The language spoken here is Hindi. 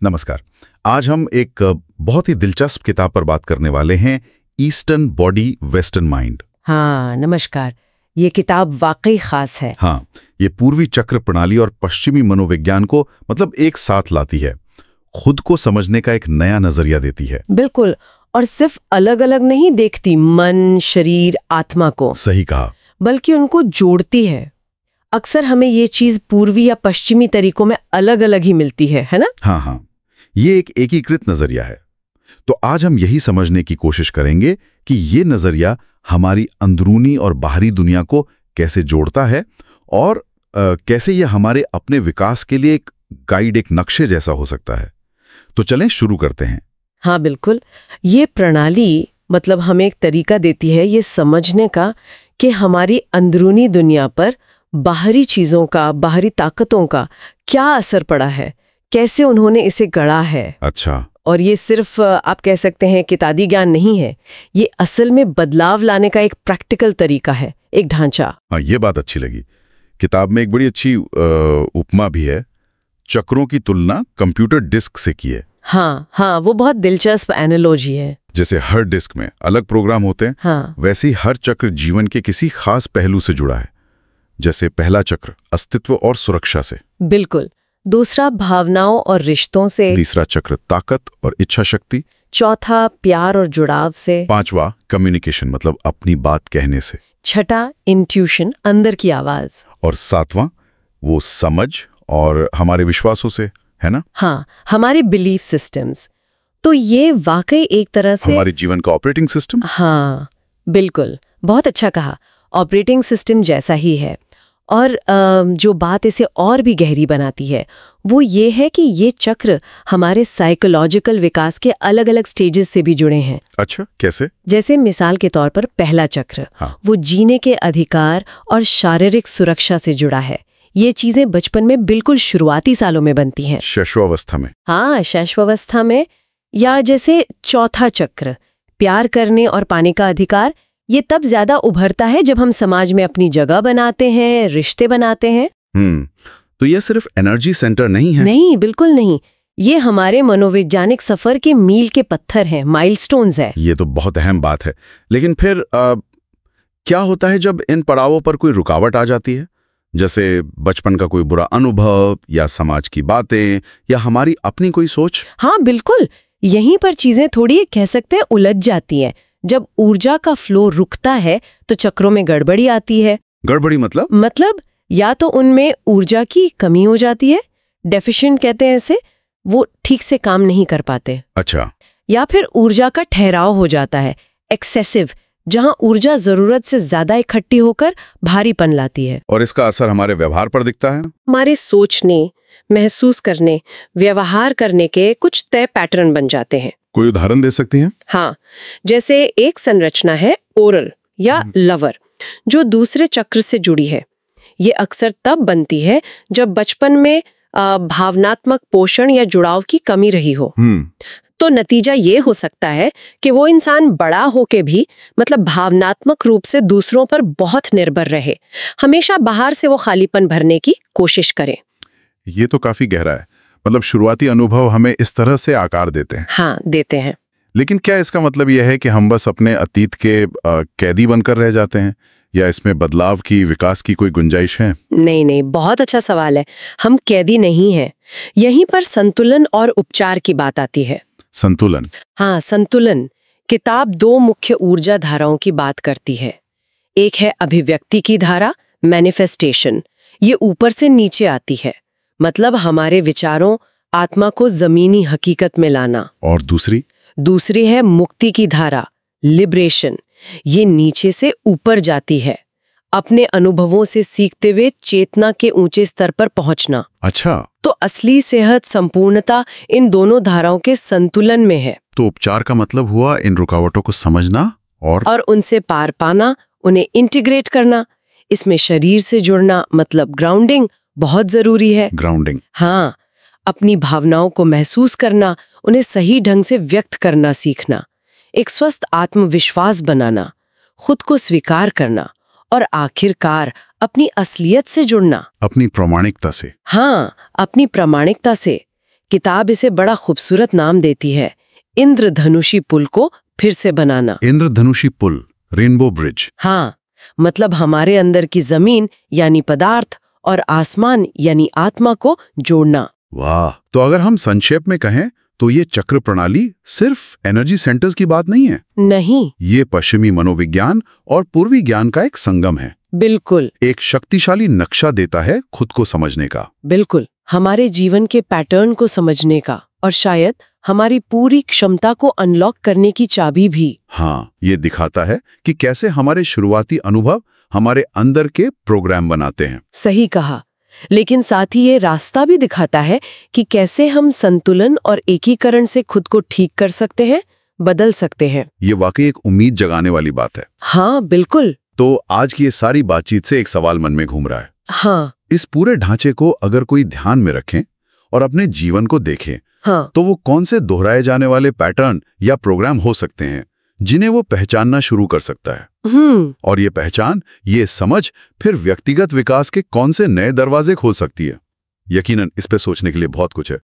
नमस्कार। आज हम एक बहुत ही दिलचस्प किताब पर बात करने वाले हैं, ईस्टर्न बॉडी वेस्टर्न माइंड। हाँ, नमस्कार। ये किताब वाकई खास है। हाँ, ये पूर्वी चक्र प्रणाली और पश्चिमी मनोविज्ञान को एक साथ लाती है, खुद को समझने का एक नया नजरिया देती है। बिल्कुल, और सिर्फ अलग अलग नहीं देखती मन, शरीर, आत्मा को। सही कहा। बल्कि उनको जोड़ती है। अक्सर हमें ये चीज पूर्वी या पश्चिमी तरीकों में अलग अलग ही मिलती है ना? हाँ, ये एक एकीकृत नजरिया है। तो आज हम यही समझने की कोशिश करेंगे कि ये नजरिया हमारी अंदरूनी और बाहरी दुनिया को कैसे जोड़ता है और कैसे ये हमारे अपने विकास के लिए एक गाइड, एक नक्शे जैसा हो सकता है। तो चलें शुरू करते हैं। हाँ बिल्कुल, ये प्रणाली हमें एक तरीका देती है ये समझने का कि हमारी अंदरूनी दुनिया पर बाहरी चीजों का, बाहरी ताकतों का क्या असर पड़ा है, कैसे उन्होंने इसे गढ़ा है। अच्छा। और ये सिर्फ आप कह सकते हैं किताबी ज्ञान नहीं है, ये असल में बदलाव लाने का एक प्रैक्टिकल तरीका है, एक ढांचा। हाँ, ये बात अच्छी लगी। किताब में एक बड़ी अच्छी उपमा भी है, चक्रों की तुलना कंप्यूटर डिस्क से की है। हाँ, वो बहुत दिलचस्प एनालॉजी है। जैसे हर डिस्क में अलग प्रोग्राम होते हैं, हाँ। वैसे ही हर चक्र जीवन के किसी खास पहलू से जुड़ा है। जैसे पहला चक्र अस्तित्व और सुरक्षा से, बिल्कुल। दूसरा भावनाओं और रिश्तों से, तीसरा चक्र ताकत और इच्छा शक्ति, चौथा प्यार और जुड़ाव से, पांचवा कम्युनिकेशन अपनी बात कहने से, छठा इंट्यूशन अंदर की आवाज, और सातवां वो समझ और हमारे विश्वासों से, है ना? हाँ, हमारे बिलीफ सिस्टम्स। तो ये वाकई एक तरह से हमारे जीवन का ऑपरेटिंग सिस्टम। हाँ बिल्कुल, बहुत अच्छा कहा, ऑपरेटिंग सिस्टम जैसा ही है। और जो बात इसे और भी गहरी बनाती है वो ये है कि ये चक्र हमारे साइकोलॉजिकल विकास के अलग अलग स्टेजेस से भी जुड़े हैं। अच्छा, कैसे? जैसे मिसाल के तौर पर पहला चक्र, हाँ। वो जीने के अधिकार और शारीरिक सुरक्षा से जुड़ा है। ये चीजें बचपन में बिल्कुल शुरुआती सालों में बनती हैं, शैशवावस्था में। हाँ, शैशवावस्था में। या जैसे चौथा चक्र प्यार करने और पाने का अधिकार, ये तब ज्यादा उभरता है जब हम समाज में अपनी जगह बनाते हैं, रिश्ते बनाते हैं। तो ये सिर्फ एनर्जी सेंटर नहीं है? नहीं, बिल्कुल नहीं। ये हमारे मनोवैज्ञानिक सफर के मील के पत्थर हैं, माइलस्टोन्स है। ये तो बहुत अहम बात है। लेकिन फिर क्या होता है जब इन पड़ावों पर कोई रुकावट आ जाती है? जैसे बचपन का कोई बुरा अनुभव या समाज की बातें या हमारी अपनी कोई सोच? हाँ बिल्कुल, यहीं पर चीजें थोड़ी कह सकते हैं उलझ जाती हैं। जब ऊर्जा का फ्लो रुकता है तो चक्रों में गड़बड़ी आती है। गड़बड़ी मतलब या तो उनमें ऊर्जा की कमी हो जाती है, डेफिशिएंट कहते हैं इसे, वो ठीक से काम नहीं कर पाते। अच्छा। या फिर ऊर्जा का ठहराव हो जाता है, एक्सेसिव, जहां ऊर्जा जरूरत से ज्यादा इकट्ठी होकर भारीपन लाती है। और इसका असर हमारे व्यवहार पर दिखता है? हमारे सोचने, महसूस करने, व्यवहार करने के कुछ तय पैटर्न बन जाते हैं। कोई उदाहरण दे सकती हैं? हाँ, जैसे एक संरचना है ओरल या लवर, जो दूसरे चक्र से जुड़ी है। ये अक्सर तब बनती है जब बचपन में भावनात्मक पोषण या जुड़ाव की कमी रही हो। तो नतीजा ये हो सकता है कि वो इंसान बड़ा होके भी भावनात्मक रूप से दूसरों पर बहुत निर्भर रहे, हमेशा बाहर से वो खालीपन भरने की कोशिश करे। ये तो काफी गहरा है। शुरुआती अनुभव हमें इस तरह से आकार देते हैं। हाँ, देते हैं। लेकिन क्या इसका मतलब यह है कि हम बस अपने अतीत के कैदी बनकर रह जाते हैं, या इसमें बदलाव की, विकास की कोई गुंजाइश है? नहीं, बहुत अच्छा सवाल है। हम कैदी नहीं हैं। यहीं पर संतुलन और उपचार की बात आती है। संतुलन? हाँ, संतुलन। किताब दो मुख्य ऊर्जा धाराओं की बात करती है। एक है अभिव्यक्ति की धारा, मैनिफेस्टेशन। ये ऊपर से नीचे आती है, हमारे विचारों, आत्मा को जमीनी हकीकत में लाना। और दूसरी है मुक्ति की धारा, लिबरेशन। ये नीचे से ऊपर जाती है, अपने अनुभवों से सीखते हुए चेतना के ऊंचे स्तर पर पहुंचना। अच्छा। तो असली सेहत, संपूर्णता इन दोनों धाराओं के संतुलन में है। तो उपचार का मतलब हुआ इन रुकावटों को समझना और उनसे पार पाना, उन्हें इंटीग्रेट करना। इसमें शरीर से जुड़ना, ग्राउंडिंग बहुत जरूरी है। ग्राउंडिंग? हाँ, अपनी भावनाओं को महसूस करना, उन्हें सही ढंग से व्यक्त करना सीखना, एक स्वस्थ आत्मविश्वास बनाना, खुद को स्वीकार करना और आखिरकार अपनी असलियत से जुड़ना, अपनी प्रामाणिकता से। हाँ, अपनी प्रामाणिकता से। किताब इसे बड़ा खूबसूरत नाम देती है, इंद्रधनुषी पुल को फिर से बनाना। इंद्रधनुषी पुल, रेनबो ब्रिज। हाँ, मतलब हमारे अंदर की जमीन यानी पदार्थ और आसमान यानी आत्मा को जोड़ना। वाह! तो अगर हम संक्षेप में कहें तो ये चक्र प्रणाली सिर्फ एनर्जी सेंटर्स की बात नहीं है। नहीं, ये पश्चिमी मनोविज्ञान और पूर्वी ज्ञान का एक संगम है। बिल्कुल एक शक्तिशाली नक्शा देता है खुद को समझने का। बिल्कुल, हमारे जीवन के पैटर्न को समझने का और शायद हमारी पूरी क्षमता को अनलॉक करने की चाबी भी। हाँ, ये दिखाता है कि कैसे हमारे शुरुआती अनुभव हमारे अंदर के प्रोग्राम बनाते हैं। सही कहा, लेकिन साथ ही ये रास्ता भी दिखाता है कि कैसे हम संतुलन और एकीकरण से खुद को ठीक कर सकते हैं, बदल सकते हैं। ये वाकई एक उम्मीद जगाने वाली बात है। हाँ बिल्कुल। तो आज की ये सारी बातचीत से एक सवाल मन में घूम रहा है। हाँ इस पूरे ढांचे को अगर कोई ध्यान में रखें और अपने जीवन को देखें, हाँ, तो वो कौन से दोहराए जाने वाले पैटर्न या प्रोग्राम हो सकते हैं जिन्हें वो पहचानना शुरू कर सकता है। और ये पहचान, ये समझ फिर व्यक्तिगत विकास के कौन से नए दरवाजे खोल सकती है। यकीनन इस पे सोचने के लिए बहुत कुछ है।